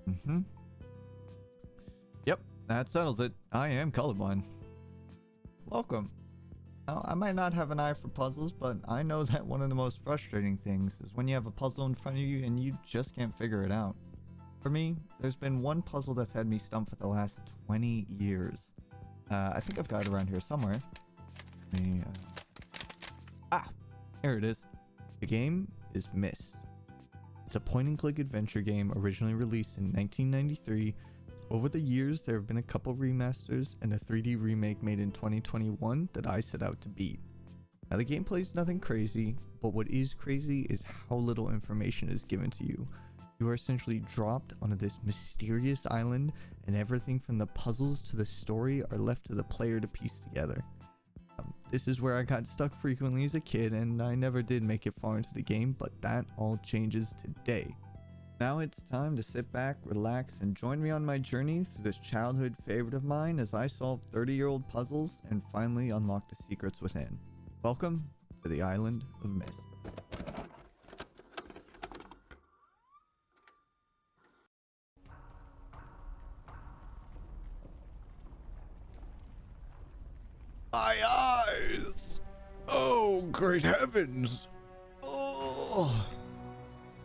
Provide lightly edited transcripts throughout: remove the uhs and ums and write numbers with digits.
Mm-hmm. Yep, that settles it. I am colorblind. Welcome. Now, I might not have an eye for puzzles, but I know that one of the most frustrating things is when you have a puzzle in front of you and you just can't figure it out. For me, there's been one puzzle that's had me stumped for the last 20 years. I think I've got it around here somewhere. Here it is. The game is MYST. It's a point-and-click adventure game originally released in 1993. Over the years, there have been a couple remasters and a 3D remake made in 2021 that I set out to beat. Now, the gameplay is nothing crazy, but what is crazy is how little information is given to you. You are essentially dropped onto this mysterious island, and everything from the puzzles to the story are left to the player to piece together. This is where I got stuck frequently as a kid, and I never did make it far into the game, but that all changes today. Now it's time to sit back, relax, and join me on my journey through this childhood favorite of mine as I solve 30-year-old puzzles and finally unlock the secrets within. Welcome to the Island of MYST. My eyes! Oh, great heavens! Oh!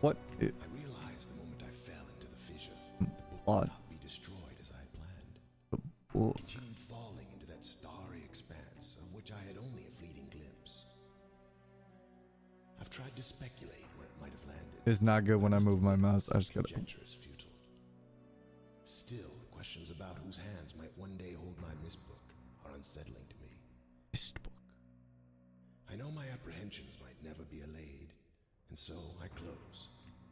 What? I realized the moment I fell into the fissure, the book Blood. would not be destroyed as I had planned. Book. It continued falling into that starry expanse of which I had only a fleeting glimpse. I've tried to speculate where it might have landed. It's not good when I move my mouse. I just gotta. Conjecture is futile. Still, questions about whose hands might one day hold my MYST book are unsettling to me. MYST book. I know my apprehensions might never be allayed, and so I close,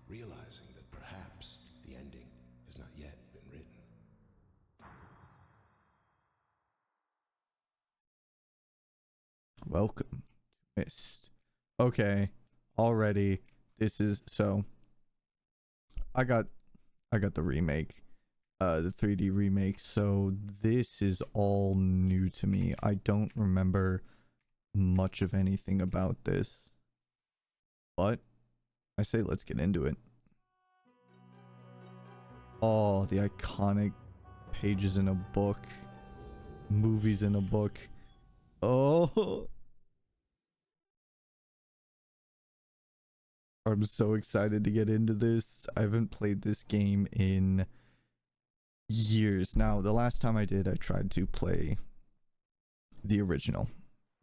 realizing that perhaps the ending has not yet been written. Welcome to MYST. Okay, already this is so. I got the remake, the 3D remake. So this is all new to me. I don't remember much of anything about this, but I say let's get into it. Oh, the iconic pages in a book, movies in a book. Oh, I'm so excited to get into this. I haven't played this game in years now. The last time I did, I tried to play the original.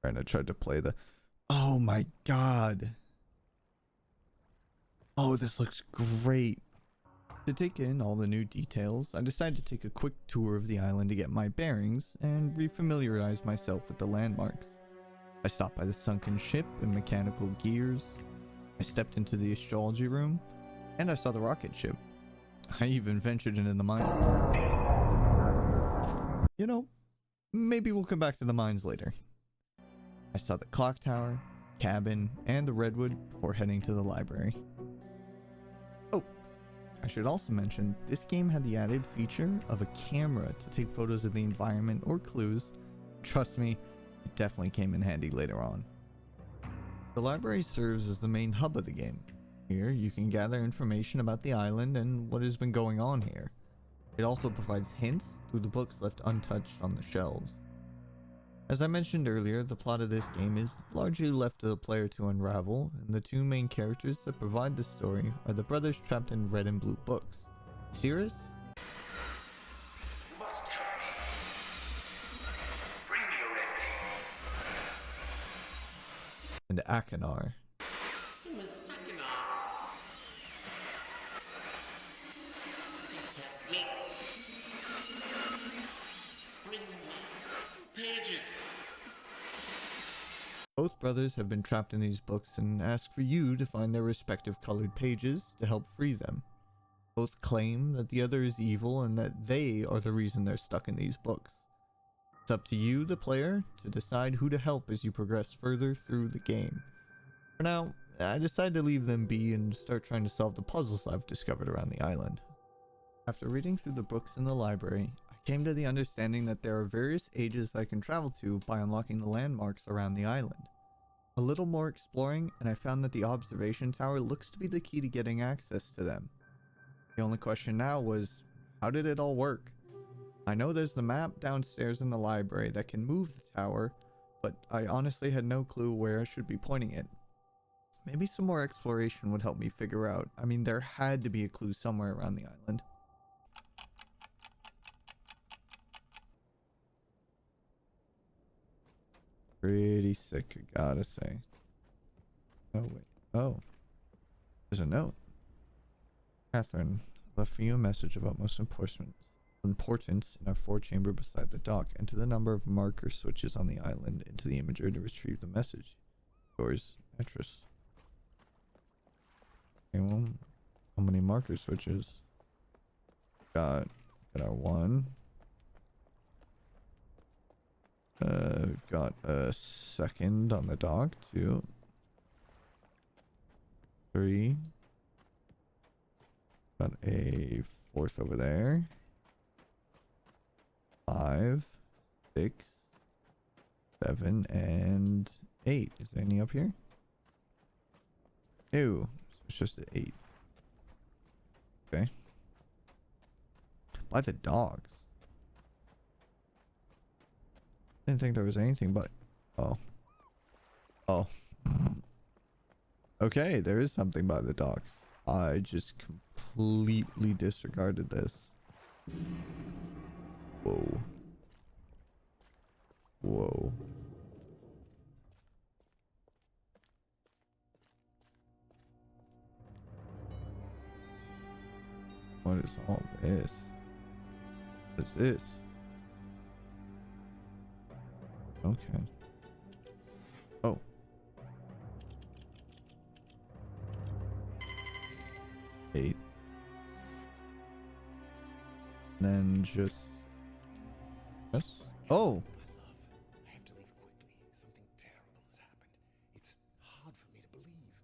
And I tried to play the... Oh my god. Oh, this looks great. To take in all the new details, I decided to take a quick tour of the island to get my bearings and refamiliarize myself with the landmarks. I stopped by the sunken ship and mechanical gears. I stepped into the astrology room, and I saw the rocket ship. I even ventured into the mine. You know, maybe we'll come back to the mines later. I saw the clock tower, cabin, and the redwood before heading to the library. Oh, I should also mention, this game had the added feature of a camera to take photos of the environment or clues. Trust me, it definitely came in handy later on. The library serves as the main hub of the game. Here, you can gather information about the island and what has been going on here. It also provides hints through the books left untouched on the shelves. As I mentioned earlier, the plot of this game is largely left to the player to unravel, and the two main characters that provide the story are the brothers trapped in red and blue books. Cirrus? You must help me. Bring me a red page. And Akinar. Miss Akinar. Help me. Bring me pages. Both brothers have been trapped in these books and ask for you to find their respective colored pages to help free them. Both claim that the other is evil and that they are the reason they're stuck in these books. It's up to you, the player, to decide who to help as you progress further through the game. For now, I decided to leave them be and start trying to solve the puzzles I've discovered around the island. After reading through the books in the library, I came to the understanding that there are various ages I can travel to by unlocking the landmarks around the island. A little more exploring, and I found that the observation tower looks to be the key to getting access to them. The only question now was, how did it all work? I know there's the map downstairs in the library that can move the tower, but I honestly had no clue where I should be pointing it. Maybe some more exploration would help me figure out. I mean, there had to be a clue somewhere around the island. Pretty sick, I gotta say. Oh, wait. Oh. There's a note. Catherine, left for you a message of utmost importance in our four-chamber beside the dock. Enter the number of marker switches on the island into the imager to retrieve the message. Yours, Petrus. Okay, well, how many marker switches? Got our one. We've got a second on the dock, 2, 3. Got a 4th over there. 5, 6, 7, and 8. Is there any up here? Ew. It's just an 8. Okay. By the dogs. Didn't think there was anything but... Oh. Oh. Okay, there is something by the docks. I just completely disregarded this. Whoa. Whoa. What is all this? What is this? Okay. Oh. Eight. Then just... Yes? Oh! I have to leave quickly. Something terrible has happened. It's hard for me to believe.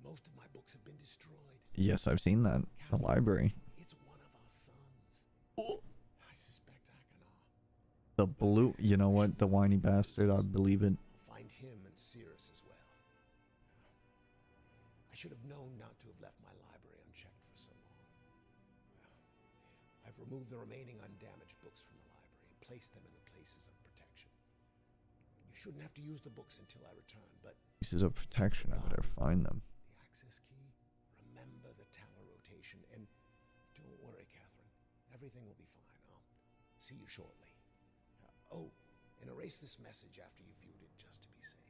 Most of my books have been destroyed. Yes, I've seen that. The library. It's one of our sons. I suspect Achenar. The blue... You know what? The whiny bastard. I believe it. I'll find him and Cirrus as well. I should have known not to have left my library unchecked for so long. I've removed the remaining undamaged books from the library and placed them in the places of protection. You shouldn't have to use the books until I return, but... Pieces of protection. I better find them. The access key, remember the tower rotation, and don't worry, Catherine. Everything will be fine. I'll see you shortly. Oh, and erase this message after you've viewed it, just to be safe.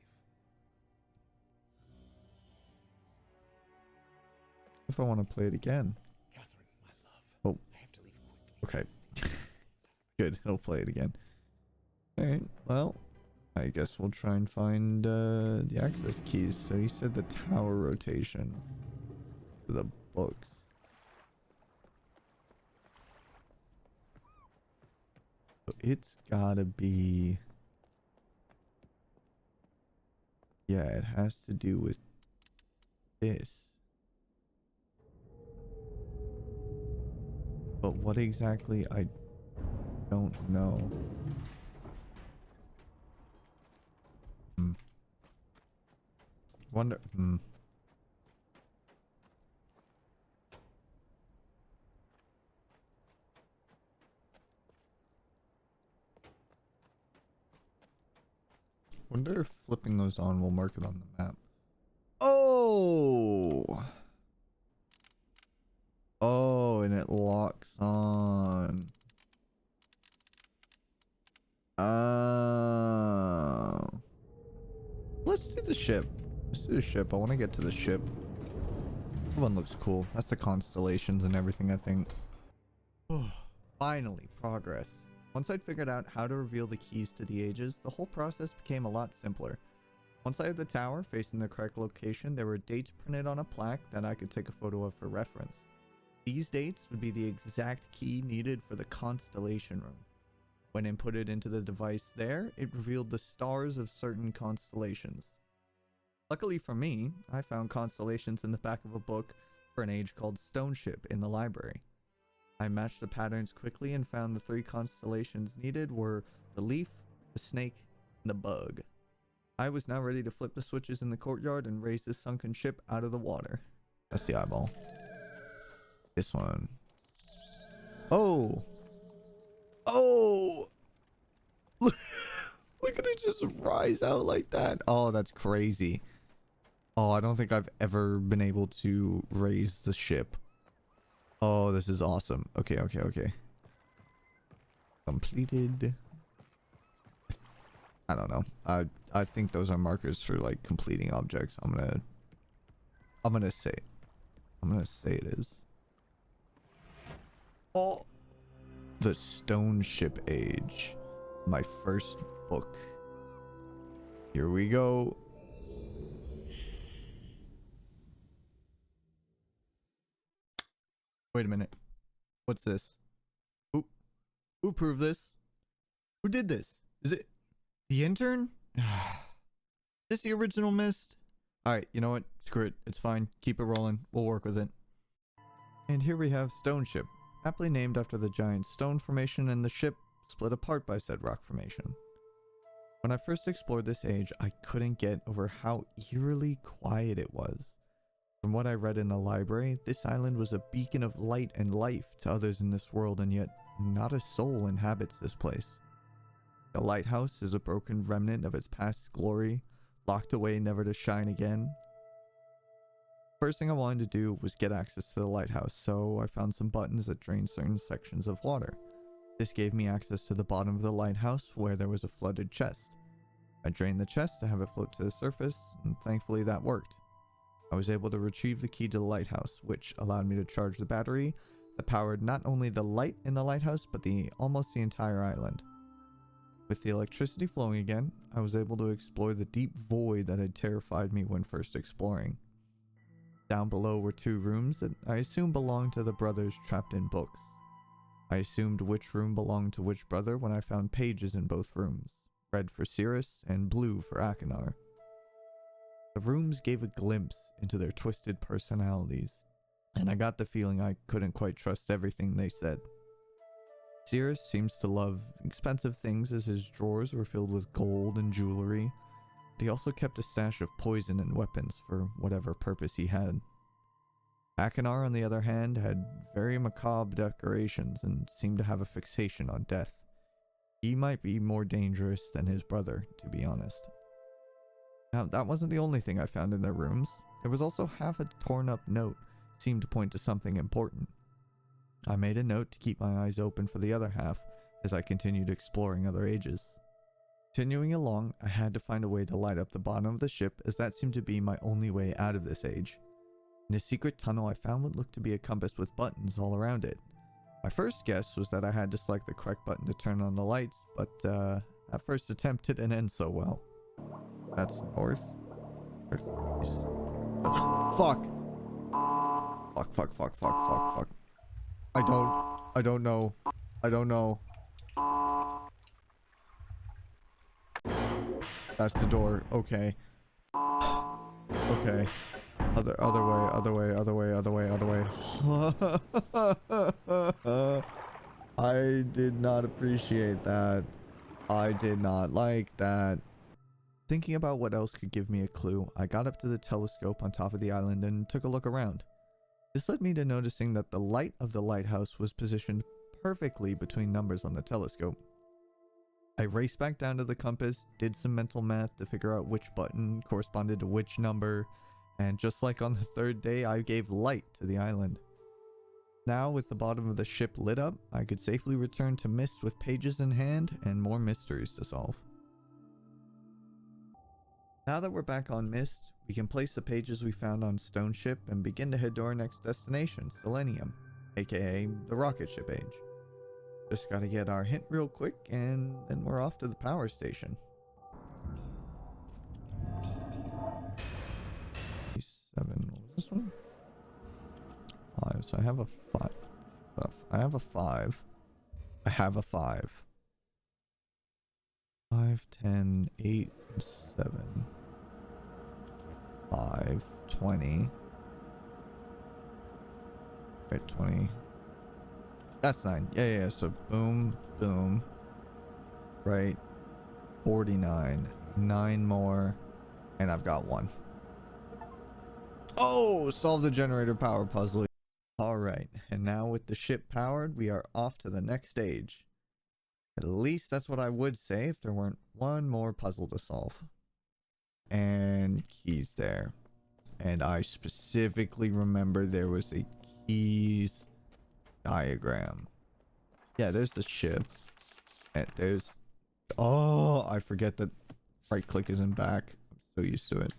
If I want to play it again. Catherine, my love. Oh. I have to leave quickly. Okay. Good. He'll play it again. Alright. Well, I guess we'll try and find the access keys. So you said the tower rotation for the books. So it's gotta be... Yeah, it has to do with this. But what exactly, I don't know. Wonder... Wonder if flipping those on will mark it on the map. Oh! Oh, and it locks on. Oh. Let's do the ship. Let's do the ship. I want to get to the ship. That one looks cool. That's the constellations and everything, I think. Finally, progress. Once I'd figured out how to reveal the keys to the ages, the whole process became a lot simpler. Once I had the tower facing the correct location, there were dates printed on a plaque that I could take a photo of for reference. These dates would be the exact key needed for the constellation room. When inputted into the device there, it revealed the stars of certain constellations. Luckily for me, I found constellations in the back of a book for an age called Stone Ship in the library. I matched the patterns quickly and found the 3 constellations needed were the leaf, the snake, and the bug. I was now ready to flip the switches in the courtyard and raise the sunken ship out of the water. That's the eyeball. This one. Oh. Oh. Look at it just rise out like that. Oh, that's crazy. Oh, I don't think I've ever been able to raise the ship. Oh, this is awesome. Okay, okay, okay. Completed. I don't know. I think those are markers for like completing objects. I'm gonna say it is. Oh, the Stone Ship Age. My first book. Here we go. Wait a minute. What's this? Who approved this? Who did this? Is it the intern? Is this the original MYST? Alright, you know what? Screw it. It's fine. Keep it rolling. We'll work with it. And here we have Stone Ship, aptly named after the giant stone formation and the ship split apart by said rock formation. When I first explored this age, I couldn't get over how eerily quiet it was. From what I read in the library, this island was a beacon of light and life to others in this world, and yet not a soul inhabits this place. The lighthouse is a broken remnant of its past glory, locked away never to shine again. First thing I wanted to do was get access to the lighthouse, so I found some buttons that drained certain sections of water. This gave me access to the bottom of the lighthouse where there was a flooded chest. I drained the chest to have it float to the surface, and thankfully that worked. I was able to retrieve the key to the lighthouse, which allowed me to charge the battery that powered not only the light in the lighthouse, but almost the entire island. With the electricity flowing again, I was able to explore the deep void that had terrified me when first exploring. Down below were two rooms that I assumed belonged to the brothers trapped in books. I assumed which room belonged to which brother when I found pages in both rooms, red for Cirrus and blue for Akinar. The rooms gave a glimpse into their twisted personalities, and I got the feeling I couldn't quite trust everything they said. Cirrus seems to love expensive things, as his drawers were filled with gold and jewelry. But he also kept a stash of poison and weapons for whatever purpose he had. Akinar, on the other hand, had very macabre decorations and seemed to have a fixation on death. He might be more dangerous than his brother, to be honest. Now, that wasn't the only thing I found in their rooms. There was also half a torn up note, seemed to point to something important. I made a note to keep my eyes open for the other half as I continued exploring other ages. Continuing along, I had to find a way to light up the bottom of the ship, as that seemed to be my only way out of this age. In a secret tunnel, I found what looked to be a compass with buttons all around it. My first guess was that I had to select the correct button to turn on the lights, but that first attempt didn't end so well. That's north. Fuck. Fuck. I don't know. That's the door. Okay. Okay. Other way. I did not appreciate that. I did not like that. Thinking about what else could give me a clue, I got up to the telescope on top of the island and took a look around. This led me to noticing that the light of the lighthouse was positioned perfectly between numbers on the telescope. I raced back down to the compass, did some mental math to figure out which button corresponded to which number, and just like on the third day, I gave light to the island. Now, with the bottom of the ship lit up, I could safely return to MYST with pages in hand and more mysteries to solve. Now that we're back on MYST, we can place the pages we found on Stone Ship and begin to head to our next destination, Selenium, aka the rocket ship age. Just gotta get our hint real quick, and then we're off to the power station. 7, what was this one? 5, so I have a 5. I have a 5. 5, 10, 8, 7, 5, 20. Right, 20. That's 9. Yeah. So boom. Right. 49. 9 more. And I've got 1. Oh, solve the generator power puzzle. All Alright, and now with the ship powered, we are off to the next stage. At least that's what I would say if there weren't one more puzzle to solve. And keys there. And I specifically remember there was a keys diagram. Yeah, there's the ship. And there's... Oh, I forget that right click isn't back. I'm so used to it.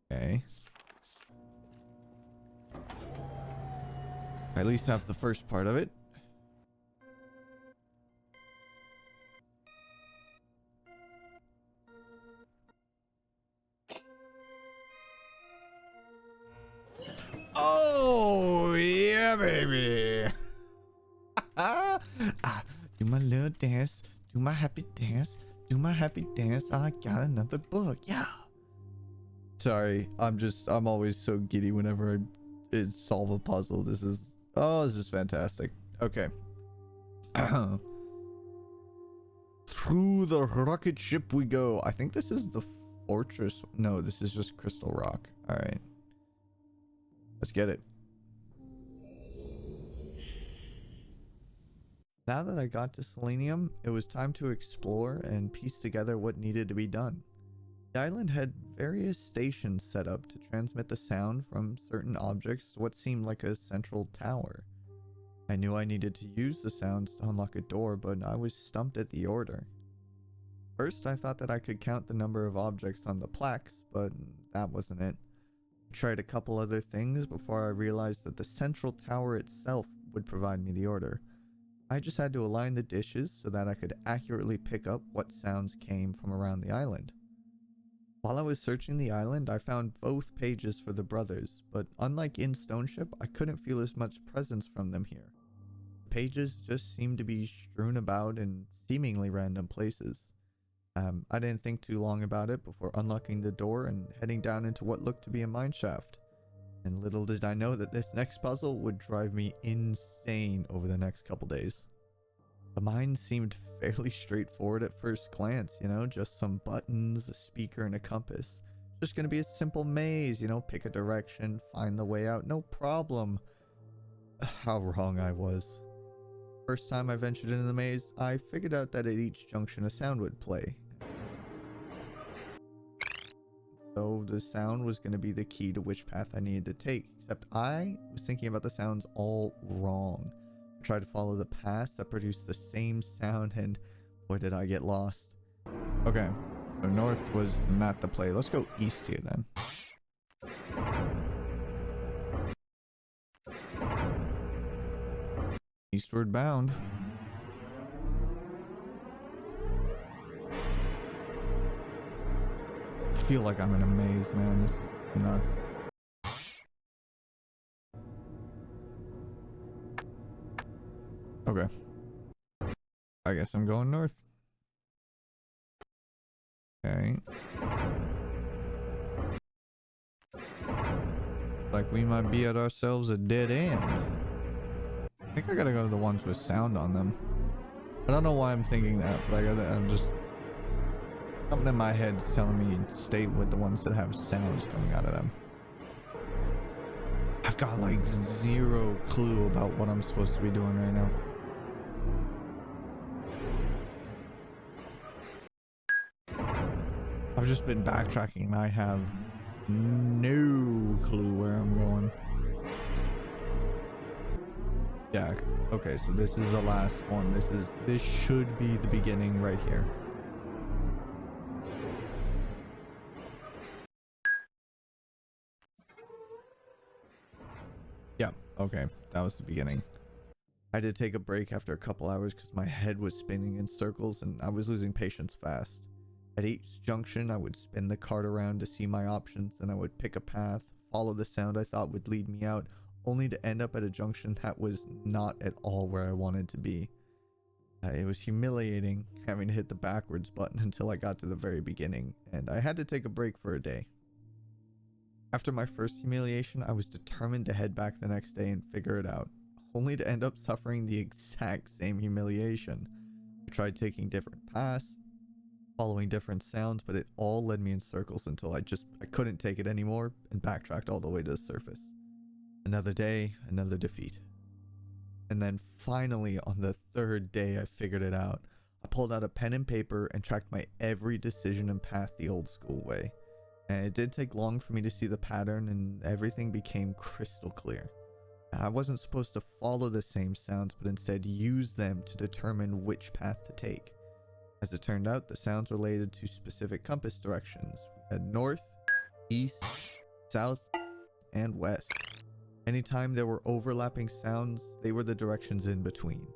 Okay. I at least have the first part of it. Oh, yeah, baby. Do my little dance. Do my happy dance. Do my happy dance. I got another book. Yeah. Sorry. I'm always so giddy whenever I solve a puzzle. This is fantastic. Okay. Through the rocket ship we go. I think this is the fortress. No, this is just Crystal Rock. All right. Let's get it. Now that I got to Selenium, it was time to explore and piece together what needed to be done. The island had various stations set up to transmit the sound from certain objects to what seemed like a central tower. I knew I needed to use the sounds to unlock a door, but I was stumped at the order. First, I thought that I could count the number of objects on the plaques, but that wasn't it. I tried a couple other things before I realized that the central tower itself would provide me the order. I just had to align the dishes so that I could accurately pick up what sounds came from around the island. While I was searching the island, I found both pages for the brothers, but unlike in Stoneship, I couldn't feel as much presence from them here. The pages just seemed to be strewn about in seemingly random places. I didn't think too long about it before unlocking the door and heading down into what looked to be a mineshaft. And little did I know that this next puzzle would drive me insane over the next couple days. The mine seemed fairly straightforward at first glance, you know, just some buttons, a speaker, and a compass. Just gonna be a simple maze, you know, pick a direction, find the way out, no problem. How wrong I was. First time I ventured into the maze, I figured out that at each junction a sound would play. So the sound was going to be the key to which path I needed to take, except I was thinking about the sounds all wrong. I tried to follow the paths that produced the same sound, and boy did I get lost. Okay, so north was not the play. Let's go east here then. Eastward bound. I feel like I'm in a maze, man. This is nuts. Okay. I guess I'm going north. Okay. Like we might be at ourselves a dead end. I think I gotta go to the ones with sound on them. I don't know why I'm thinking that, but I'm just... Something in my head's telling me to stay with the ones that have sounds coming out of them. I've got like zero clue about what I'm supposed to be doing right now. I've just been backtracking and I have no clue where I'm going. Yeah, okay, so this is the last one. This should be the beginning right here. Yeah, okay, that was the beginning. I did take a break after a couple hours because my head was spinning in circles and I was losing patience fast. At each junction, I would spin the cart around to see my options, and I would pick a path, follow the sound I thought would lead me out, only to end up at a junction that was not at all where I wanted to be. It was humiliating having to hit the backwards button until I got to the very beginning, and I had to take a break for a day. After my first humiliation, I was determined to head back the next day and figure it out, only to end up suffering the exact same humiliation. I tried taking different paths, following different sounds, but it all led me in circles until I couldn't take it anymore and backtracked all the way to the surface. Another day, another defeat. And then finally, on the third day, I figured it out. I pulled out a pen and paper and tracked my every decision and path the old school way. And it didn't take long for me to see the pattern, and everything became crystal clear. I wasn't supposed to follow the same sounds, but instead use them to determine which path to take. As it turned out, the sounds related to specific compass directions. We had north, east, south, and west. Anytime there were overlapping sounds, they were the directions in between.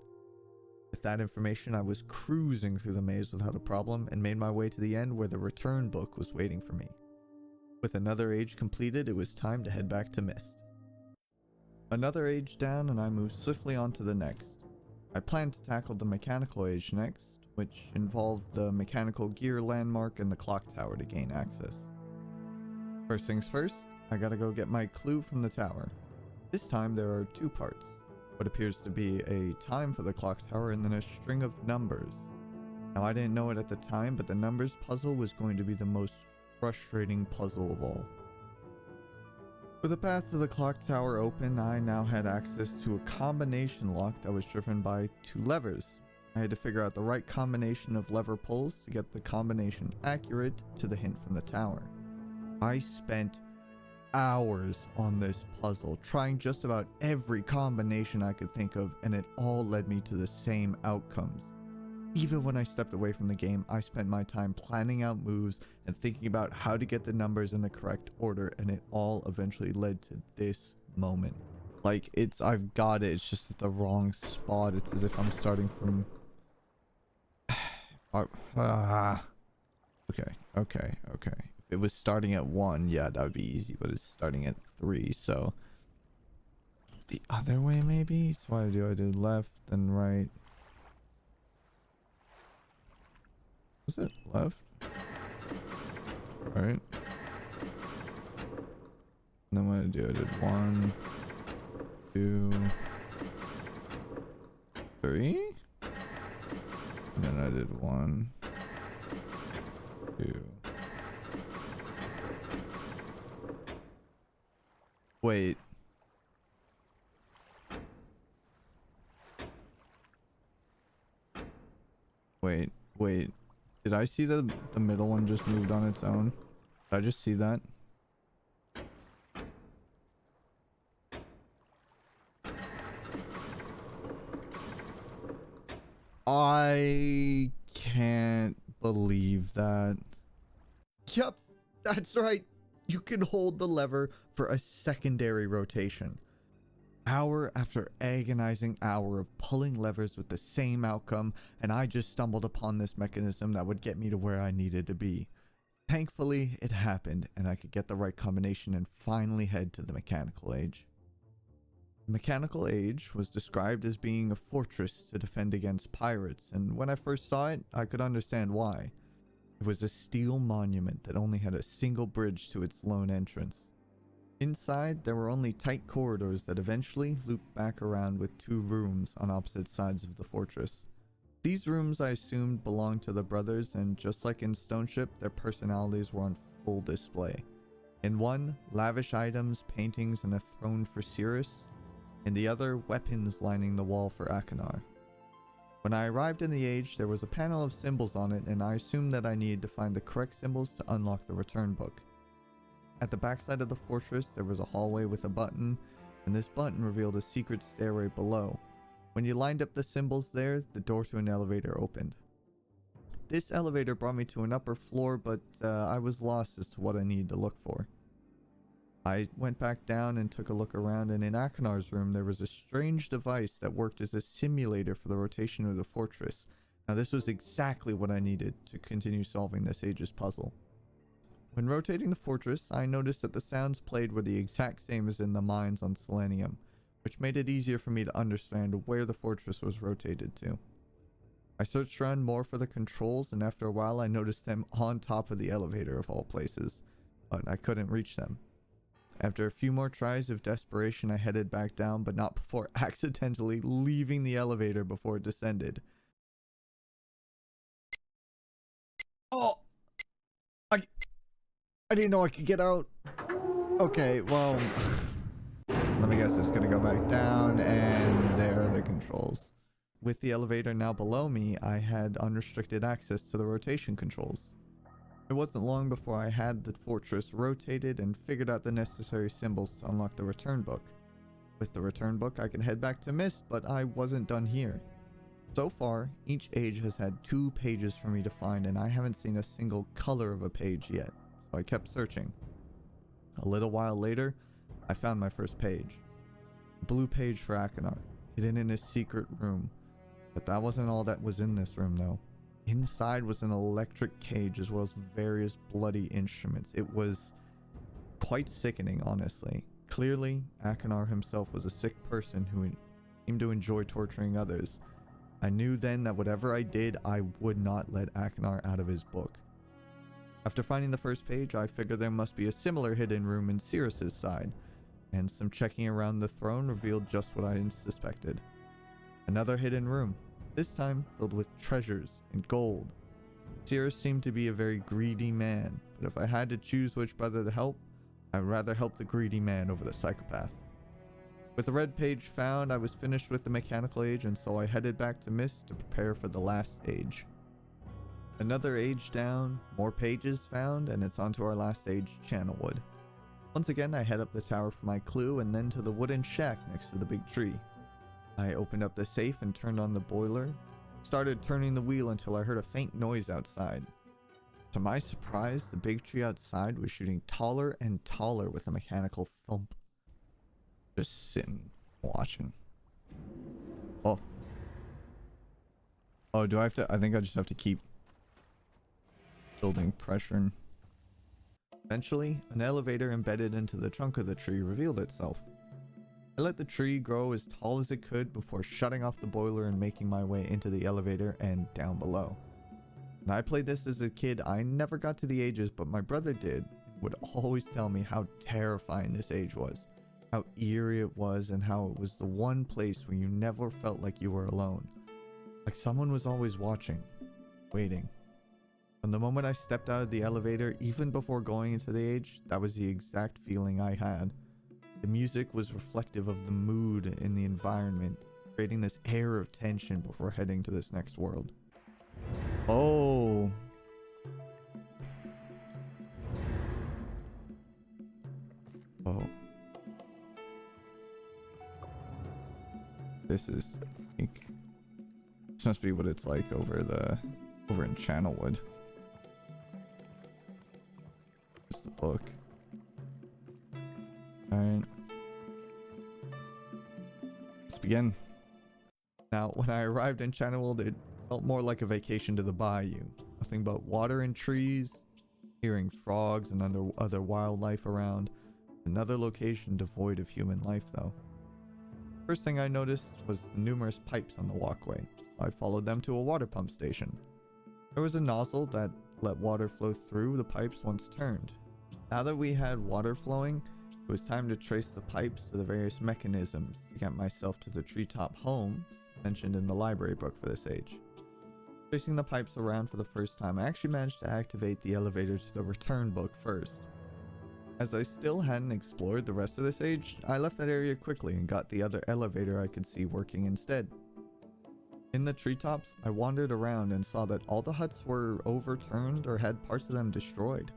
With that information, I was cruising through the maze without a problem and made my way to the end where the return book was waiting for me. With another age completed, it was time to head back to MYST. Another age down, and I moved swiftly on to the next. I planned to tackle the mechanical age next, which involved the mechanical gear landmark and the clock tower to gain access. First things first, I gotta go get my clue from the tower. This time there are two parts. What appears to be a time for the clock tower and then a string of numbers. Now I didn't know it at the time, but the numbers puzzle was going to be the most frustrating puzzle of all. With the path to the clock tower open, I now had access to a combination lock that was driven by two levers. I had to figure out the right combination of lever pulls to get the combination accurate to the hint from the tower. I spent hours on this puzzle, trying just about every combination I could think of, and it all led me to the same outcomes. Even when I stepped away from the game, I spent my time planning out moves and thinking about how to get the numbers in the correct order, and it all eventually led to this moment. Like, I've got it, it's just at the wrong spot. It's as if I'm starting from... Okay. If it was starting at 1, yeah, that would be easy, but it's starting at 3, so... The other way, maybe? So what do? I do left and right. Was it left? Right. And then what I do? I did 1, 2, 3. And then I did 1, 2. Wait. Wait. Did I see the middle one just moved on its own? Did I just see that? I can't believe that. Yup, that's right. You can hold the lever for a secondary rotation. Hour after agonizing hour of pulling levers with the same outcome, and I just stumbled upon this mechanism that would get me to where I needed to be. Thankfully, it happened, and I could get the right combination and finally head to the mechanical age. The mechanical age was described as being a fortress to defend against pirates, and when I first saw it, I could understand why. It was a steel monument that only had a single bridge to its lone entrance. Inside, there were only tight corridors that eventually looped back around with 2 rooms on opposite sides of the fortress. These rooms I assumed belonged to the brothers, and just like in Stoneship, their personalities were on full display. In one, lavish items, paintings, and a throne for Cirrus. In the other, weapons lining the wall for Akinar. When I arrived in the age, there was a panel of symbols on it, and I assumed that I needed to find the correct symbols to unlock the return book. At the backside of the fortress, there was a hallway with a button, and this button revealed a secret stairway below. When you lined up the symbols there, the door to an elevator opened. This elevator brought me to an upper floor, but I was lost as to what I needed to look for. I went back down and took a look around, and in Akinar's room there was a strange device that worked as a simulator for the rotation of the fortress. Now this was exactly what I needed to continue solving this age's puzzle. When rotating the fortress, I noticed that the sounds played were the exact same as in the mines on Selenium, which made it easier for me to understand where the fortress was rotated to. I searched around more for the controls, and after a while I noticed them on top of the elevator of all places, but I couldn't reach them. After a few more tries of desperation, I headed back down, but not before accidentally leaving the elevator before it descended. Oh! I didn't know I could get out. Okay, well... Let me guess, it's gonna go back down, and there are the controls. With the elevator now below me, I had unrestricted access to the rotation controls. It wasn't long before I had the fortress rotated and figured out the necessary symbols to unlock the return book. With the return book, I could head back to MYST, but I wasn't done here. So far, each age has had 2 pages for me to find, and I haven't seen a single color of a page yet, so I kept searching. A little while later, I found my first page. A blue page for Akinar, hidden in a secret room. But that wasn't all that was in this room, though. Inside was an electric cage as well as various bloody instruments. It was quite sickening, honestly. Clearly, Akinar himself was a sick person who seemed to enjoy torturing others. I knew then that whatever I did, I would not let Akinar out of his book. After finding the first page, I figured there must be a similar hidden room in Sirius's side, and some checking around the throne revealed just what I suspected. Another hidden room, this time filled with treasures and gold. Sirius seemed to be a very greedy man, but if I had to choose which brother to help, I'd rather help the greedy man over the psychopath. With the red page found, I was finished with the mechanical age, and so I headed back to MYST to prepare for the last age. Another age down, more pages found, and it's on to our last age, Channelwood. Once again, I head up the tower for my clue, and then to the wooden shack next to the big tree. I opened up the safe and turned on the boiler, started turning the wheel until I heard a faint noise outside. To my surprise, the big tree outside was shooting taller and taller with a mechanical thump. Just sitting, watching. Oh. Oh, do I have to? I think I just have to keep building pressure. Eventually, an elevator embedded into the trunk of the tree revealed itself. I let the tree grow as tall as it could before shutting off the boiler and making my way into the elevator and down below. When I played this as a kid, I never got to the ages, but my brother did. He would always tell me how terrifying this age was, how eerie it was, and how it was the one place where you never felt like you were alone. Like someone was always watching, waiting. From the moment I stepped out of the elevator, even before going into the age, that was the exact feeling I had. The music was reflective of the mood in the environment, creating this air of tension before heading to this next world. Oh. Oh. This is like, this must be what it's like over in Channelwood. Here's the book. Alright. Let's begin. Now, when I arrived in Channelwood, it felt more like a vacation to the bayou. Nothing but water and trees, hearing frogs and other wildlife around. Another location devoid of human life, though. First thing I noticed was the numerous pipes on the walkway. I followed them to a water pump station. There was a nozzle that let water flow through the pipes once turned. Now that we had water flowing, it was time to trace the pipes to the various mechanisms to get myself to the treetop homes mentioned in the library book for this age. Tracing the pipes around for the first time, I actually managed to activate the elevator to the return book first. As I still hadn't explored the rest of this age, I left that area quickly and got the other elevator I could see working instead. In the treetops, I wandered around and saw that all the huts were overturned or had parts of them destroyed.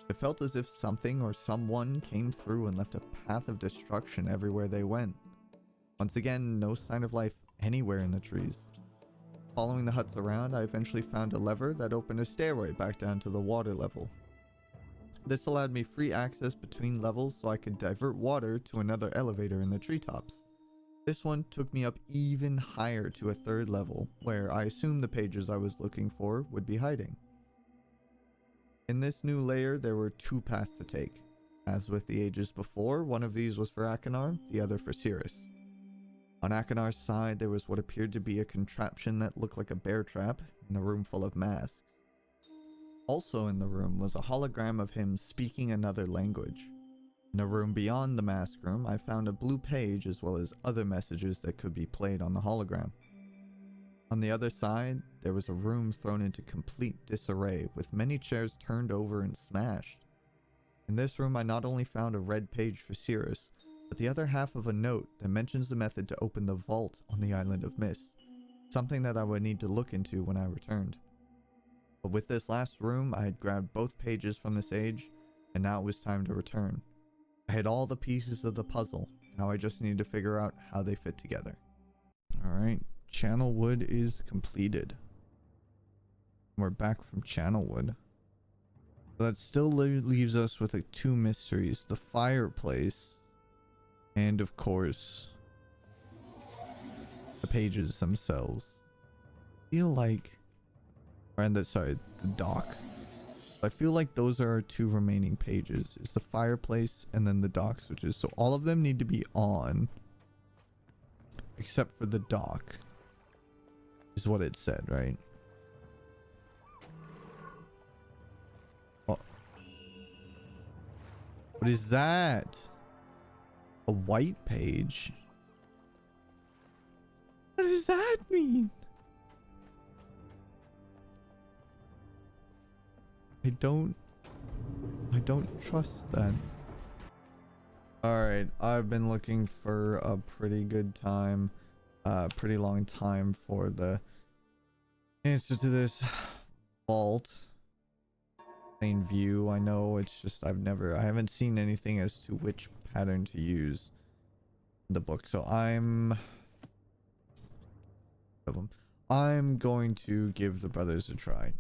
It felt as if something or someone came through and left a path of destruction everywhere they went. Once again, no sign of life anywhere in the trees. Following the huts around, I eventually found a lever that opened a stairway back down to the water level. This allowed me free access between levels so I could divert water to another elevator in the treetops. This one took me up even higher to a third level, where I assumed the pages I was looking for would be hiding. In this new layer, there were 2 paths to take. As with the ages before, one of these was for Akinar, the other for Sirius. On Akinar's side, there was what appeared to be a contraption that looked like a bear trap in a room full of masks. Also in the room was a hologram of him speaking another language. In a room beyond the mask room, I found a blue page as well as other messages that could be played on the hologram. On the other side, there was a room thrown into complete disarray with many chairs turned over and smashed. In this room, I not only found a red page for Sirius, but the other half of a note that mentions the method to open the vault on the island of Mist, something that I would need to look into when I returned. But with this last room, I had grabbed both pages from the sage, and now it was time to return. I had all the pieces of the puzzle, now I just needed to figure out how they fit together. Alright, Channelwood is completed. We're back from Channelwood. So that still leaves us with like 2 mysteries. The fireplace. And of course, the pages themselves. I feel like... sorry, the dock. I feel like those are our 2 remaining pages. It's the fireplace and then the dock switches. So all of them need to be on. Except for the dock. Is what it said, right? Oh. What is that? A white page? What does that mean? I don't trust that. Alright, I've been looking for a pretty good time, pretty long time for the answer to this vault. Plain view, I know, it's just I haven't seen anything as to which pattern to use in the book, so I'm going to give the brothers a try.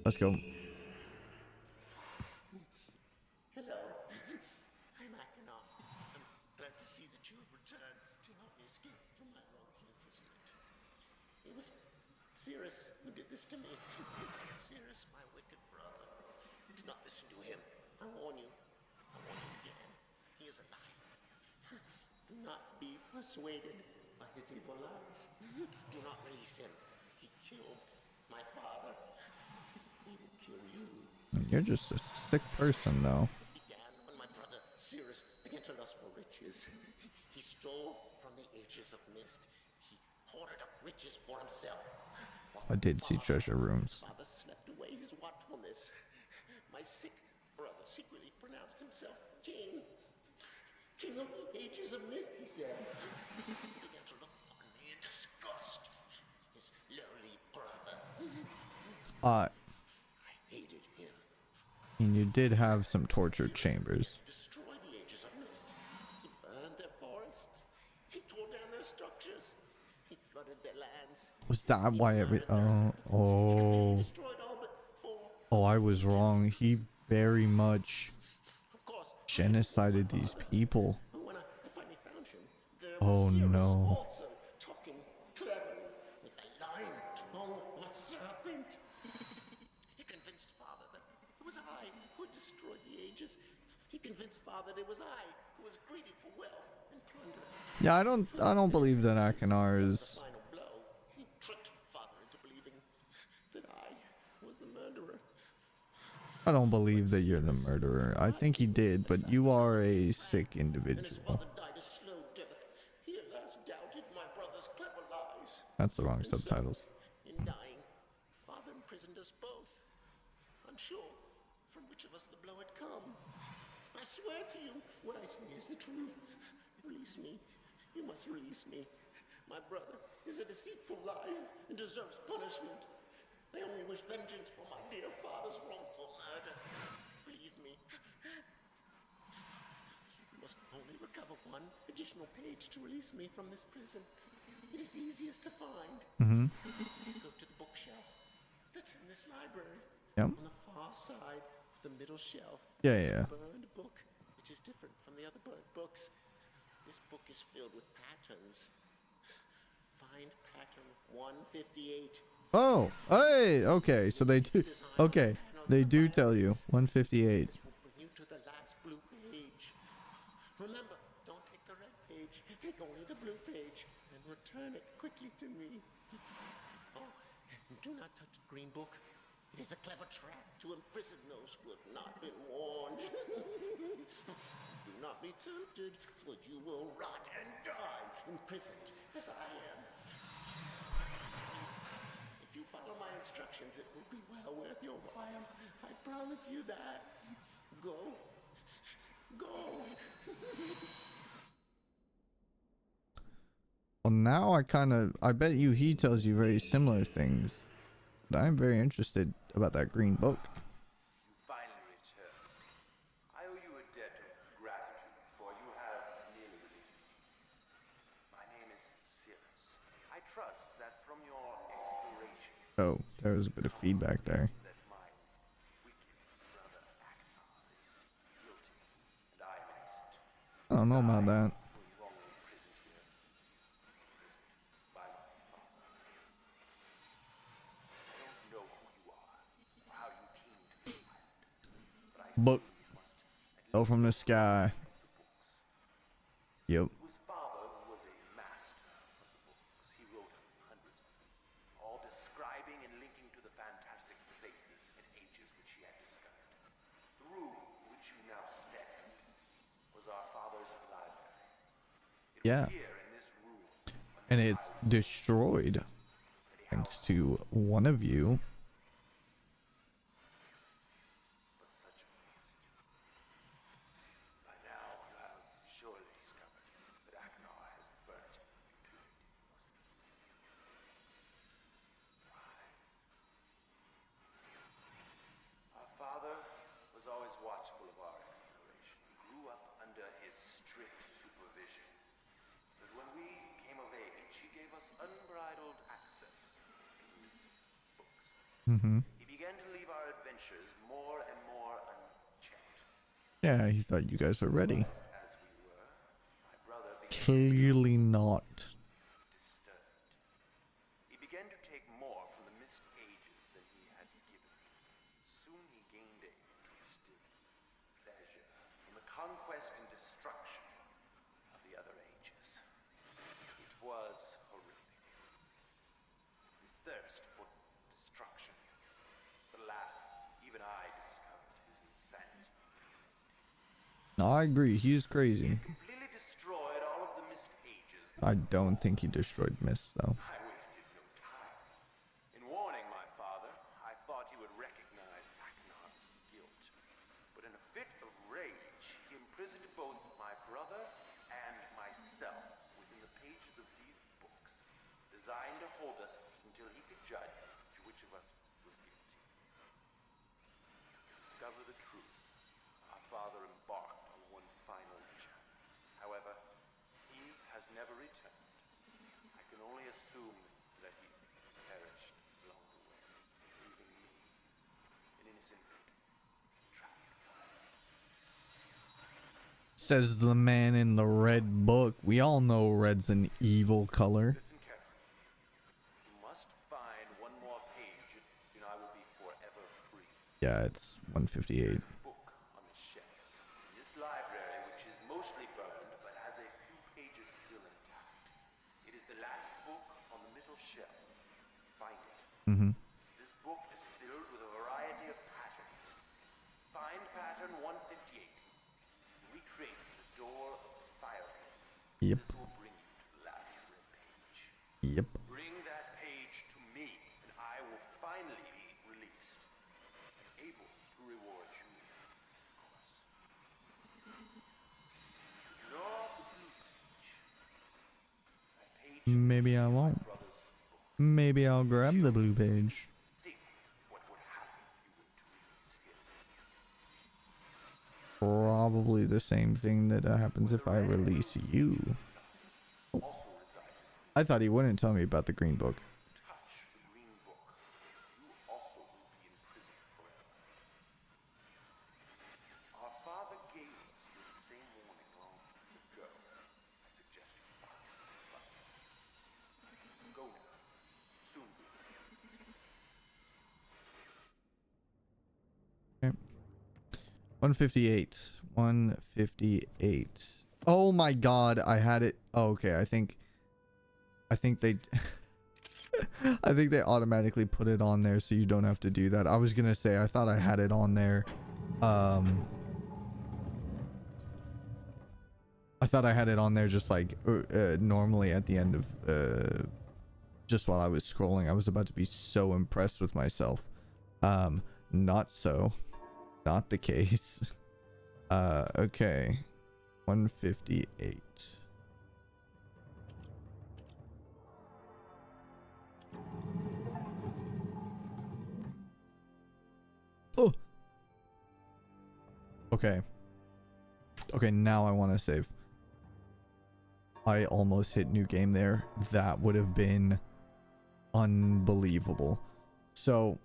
Let's go. Hello. I'm Achenar. I'm glad to see that you have returned to help me escape from my wrongful imprisonment. It was Cirrus who did this to me. Cirrus, my wicked brother. Do not listen to him. I warn you. I warn you again. He is a liar. Do not be persuaded by his evil lies. Do not release him. He killed my father. He will kill you. You're just a sick person, though. It began when my brother Cirrus began to lust for riches. He stole from the ages of Mist. He hoarded up riches for himself. I did see treasure rooms. Father slept away his watchfulness. My sick brother secretly pronounced himself king. King of the ages of Mist, he said. He began to look upon me in disgust. His lowly brother. I hated him. And you did have some torture chambers. Destroyed the ages of Mist. He burned their forests. He tore down their structures. He flooded their lands. Was that why oh. Destroyed all but 4. Oh, I was wrong. He very much Of course, genocided these people. when I finally found him, there Oh, was Cirrus no. also talking cleverly with the lying tongue of a serpent. He convinced Father that it was I who had destroyed the ages. He convinced Father that it was I who was greedy for wealth and plunder. Yeah, I don't believe that Achenar The is... final blow, he tricked Father into believing that I was the murderer. I don't believe that you're the murderer. I think he did, but you are a sick And his individual. father died a slow death. He at last doubted my brother's clever lies. That's the wrong And so, subtitles. in dying, Father imprisoned us both, unsure from which of us the blow had come. I swear to you, what I say is the truth. Release me. You must release me. My brother is a deceitful liar and deserves punishment. I only wish vengeance for my dear father's wrongful murder. Believe me. You must only recover 1 additional page to release me from this prison. It is the easiest to find. Mm-hmm. Go to the bookshelf that's in this library. Yep. On the far side of the middle shelf. Yeah. Burned book, which is different from the other burnt books. This book is filled with patterns. Find pattern 158. Oh, hey, okay, so they do... Okay, they do tell you. 158. This will bring you to the last blue page. Remember, don't take the red page. Take only the blue page and return it quickly to me. Oh, and do not touch the green book. It is a clever trap to imprison those who have not been warned. Do not be tempted, for you will rot and die imprisoned as I am. If you follow my instructions, it will be well worth your while. I promise you that. Go. Go. Well, now I bet you he tells you very similar things. But I'm very interested about that green book. You finally returned. I owe you a debt of gratitude, for you have nearly released me. My name is Cirrus. I trust that from your exploration... Oh, there was a bit of feedback there. ...that my wicked brother Aknar is guilty, and I am innocent. I don't know about that. Who am wrongly imprisoned here. Imprisoned by my father. I don't know who you are, or how you came to this island, but I Book assume you must at fell least from the know sky. something of the books. Yep. It was father who was a master of the books. He wrote hundreds of them, all describing and linking to the fantastic places and ages which he had discovered. The room in which you now stand was our father's library. It Yeah. was here in this room, on And this it's island, destroyed that he thanks housed to one of you. but such a waste. By now, you have surely discovered that Aknar has burnt mutilated most of these books. Why? Our father was always watchful of our exploration. We grew up under his strict supervision. But when we came of age, he gave us unbridled access to the MYST books. He began to leave our adventures more and more unchecked. Yeah, he thought you guys were ready. As we were, my brother began Clearly not. disturbed. He began to take more from the mist ages than he had given. Soon he gained a twisted pleasure from the conquest and destruction of the other ages. It was horrific. This thirst for destruction. But alas, even I discovered his insanity too late. No, I agree. He's crazy. Completely destroyed all of the mist ages. I don't think he destroyed Mist though. I wasted no time. In warning my father, I thought he would recognize Aknar's guilt. But in a fit of rage, he imprisoned both my brother and myself within the pages of these books, designed to hold us until he could judge which of us was guilty. To discover the truth, our father embarked on one final journey. However, he has never returned. I can only assume that he perished along the way, leaving me, an innocent victim, trapped forever. Says the man in the red book. We all know red's an evil color. Listen carefully. You must find one more page, and I will be forever free. Yeah, it's 158. There's a book on the shelves in this library, which is mostly burned, but has a few pages still intact. It is the last book on the middle shelf. Find it. This book is filled with a variety of patterns. Find pattern 158. Recreate the door of the fireplace. Yep. This will bring you to the last red page. Yep. Bring that page to me, and I will finally be released. And able to reward you, of course. Ignore the blue page. That page Maybe I is my won't. brother's book. Maybe I'll grab the blue page. Think what would happen if you were to release him. Probably the same thing that happens if I release you. Also resides in I thought he wouldn't tell me about the green book. touch the green book. You also will be in prison forever. Our father gave us the same warning long ago. I suggest you follow his advice. Go now. Soon we will meet face to face. Okay. 158. 158. Oh my god, I had it. Oh, okay, I think they I think they automatically put it on there so you don't have to do that. I was gonna say I thought I had it on there. I thought I had it on there just like normally at the end of just while I was scrolling. I was about to be so impressed with myself. Not so. Not the case. Okay. 158. Oh. Okay. Okay, now I want to save. I almost hit new game there. That would have been unbelievable. So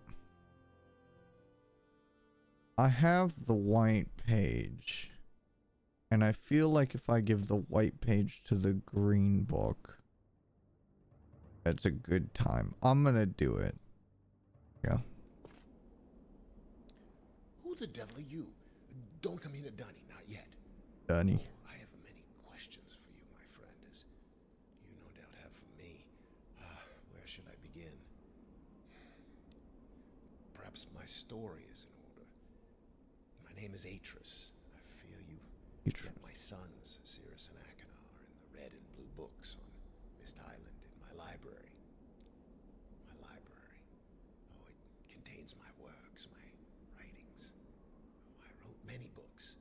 I have the white page, and I feel like if I give the white page to the green book, it's a good time. I'm gonna do it. Yeah. Who the devil are you? Don't come here to Dunny, not yet. Dunny. I have many questions for you, my friend, as you no doubt have for me. Where should I begin? Perhaps my story is in order. My name is Atris. I fear you get my sons, Cirrus and Achenar, in the red and blue books on MYST Island in my library. My library. Oh, it contains my works, my writings. Oh, I wrote many books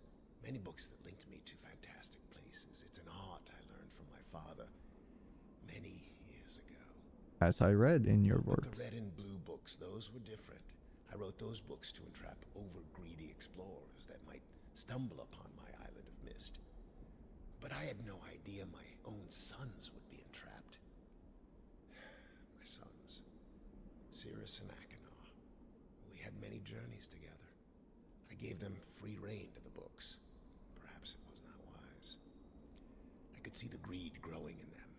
that linked me to fantastic places. It's an art I learned from my father many years ago. As I read in your But works. the red and blue books, those were different. I wrote those books to entrap over-greedy explorers that might stumble upon my island of mist. But I had no idea my own sons would be entrapped. My sons, Cirrus and Achenar. We had many journeys together. I gave them free rein to the books. Perhaps it was not wise. I could see the greed growing in them.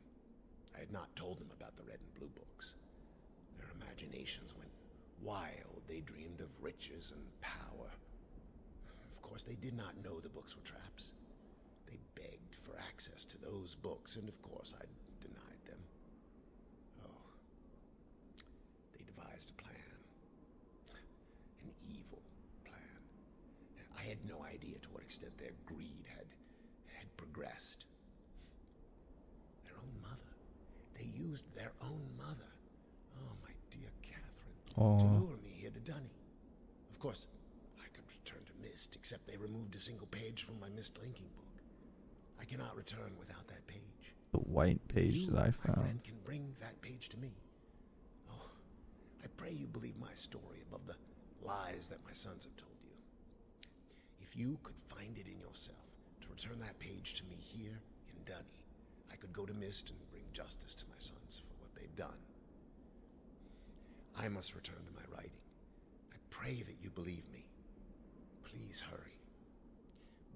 I had not told them about the red and blue books. Their imaginations went wild. They dreamed of riches and power. Of course, they did not know the books were traps. They begged for access to those books, and of course, I denied them. Oh, they devised a plan. An evil plan. I had no idea to what extent their greed had progressed. Their own mother. They used their own mother. Oh, my dear Catherine. To lure me here to Dunny. Of course, I could return to MYST, except they removed a single page from my MYST linking book. I cannot return without that page. The white page that I My found. friend, can bring that page to me. Oh, I pray you believe my story above the lies that my sons have told you. If you could find it in yourself to return that page to me here in Dunny, I could go to MYST and bring justice to my sons for what they've done. I must return to my writing. I pray that you believe me. Please hurry.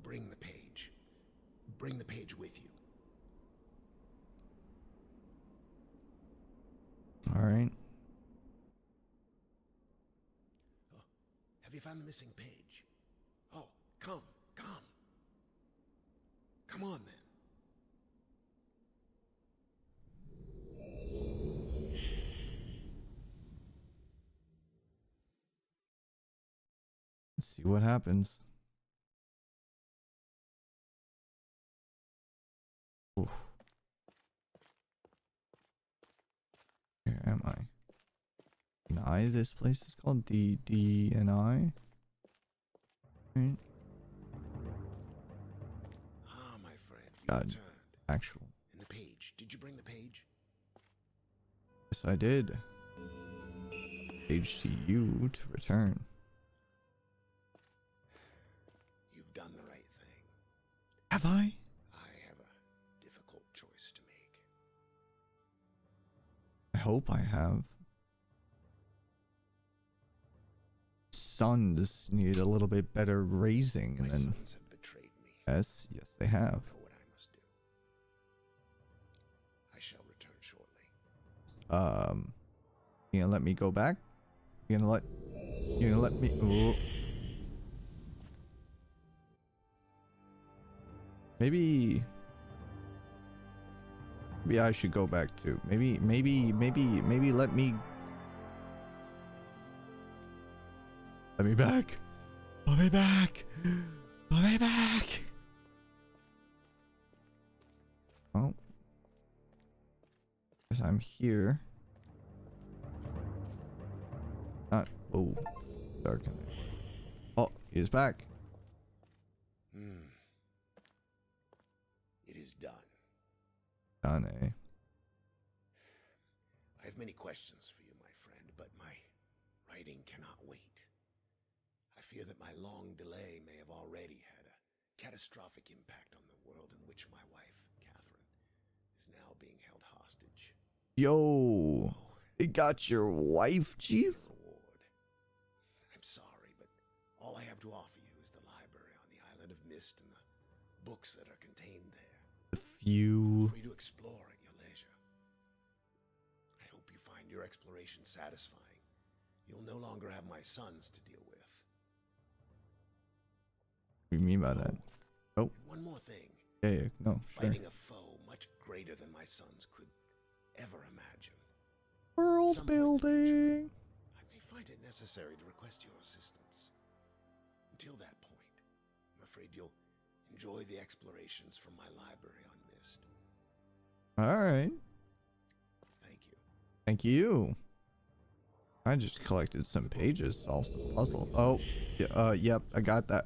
Bring the page. Bring the page with you. All right. Oh, have you found the missing page? Oh, come. Come on, then. Let's see what happens. Oof. Where am I? D&I? This place is called D&I? Right? Ah, my friend, you God. returned. Actual. And the page. Did you bring the page? Yes, I did. Page to you to return. You've done the right thing. Have I? I have a difficult choice to make. I hope I have. Sons need a little bit better raising, My and then sons have betrayed me. yes, they I have. know what I must do. I shall return shortly. You gonna let me go back? You gonna let me? Ooh. Maybe I should go back too. Maybe let me back. Let me back. Let me back. Oh. Guess I'm here. Not. Oh, darken. Oh, he's back. It is done. Done, eh? I have many questions for you, my friend, but my writing cannot wait. I fear that my long delay may have already had a catastrophic impact on the world in which my wife, Catherine, is now being held hostage. Yo, it got your wife, Chief? Reward. I'm sorry, but all I have to offer you is the library on the island of MYST and the books that are contained there. The few. Free to explore at your leisure. I hope you find your exploration satisfying. You'll no longer have my sons to deal with. What do you mean by that? Oh, And one more thing. yeah, no, sure. Fighting a foe much greater than my sons could ever imagine. World Some point in the future, building. I may find it necessary to request your assistance. Until that point, I'm afraid you'll enjoy the explorations from my library on MYST. All right. Thank you. Thank you. I just collected some pages, solved some puzzle. Oh, yeah, yep, I got that.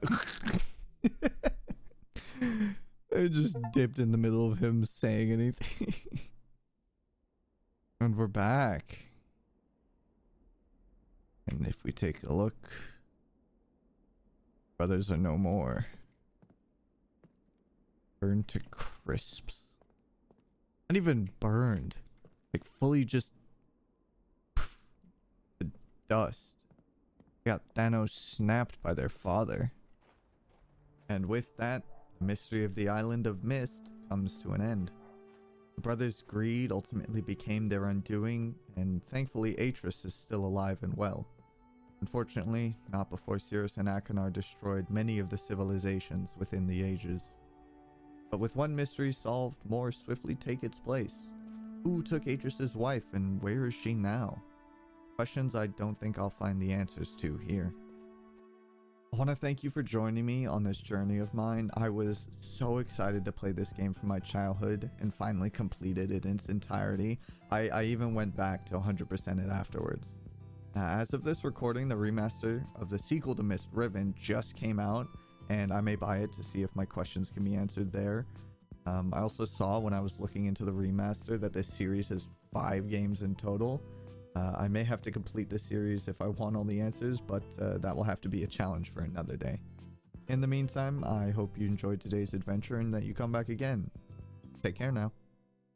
I just dipped in the middle of him saying anything. And we're back. And if we take a look, brothers are no more. Burned to crisps. Not even burned. Like fully just the dust. Got Thanos snapped by their father. And with that, the mystery of the island of MYST comes to an end. The brothers' greed ultimately became their undoing, and thankfully Atreus is still alive and well. Unfortunately, not before Cirrus and Achenar destroyed many of the civilizations within the ages. But with one mystery solved, more swiftly take its place. Who took Atreus' wife, and where is she now? Questions I don't think I'll find the answers to here. I want to thank you for joining me on this journey of mine. I was so excited to play this game from my childhood and finally completed it in its entirety. I even went back to 100% it afterwards. As of this recording, the remaster of the sequel to MYST Riven just came out, and I may buy it to see if my questions can be answered there. I also saw when I was looking into the remaster that this series has 5 games in total. I may have to complete the series if I want all the answers, but that will have to be a challenge for another day. In the meantime, I hope you enjoyed today's adventure and that you come back again. Take care now.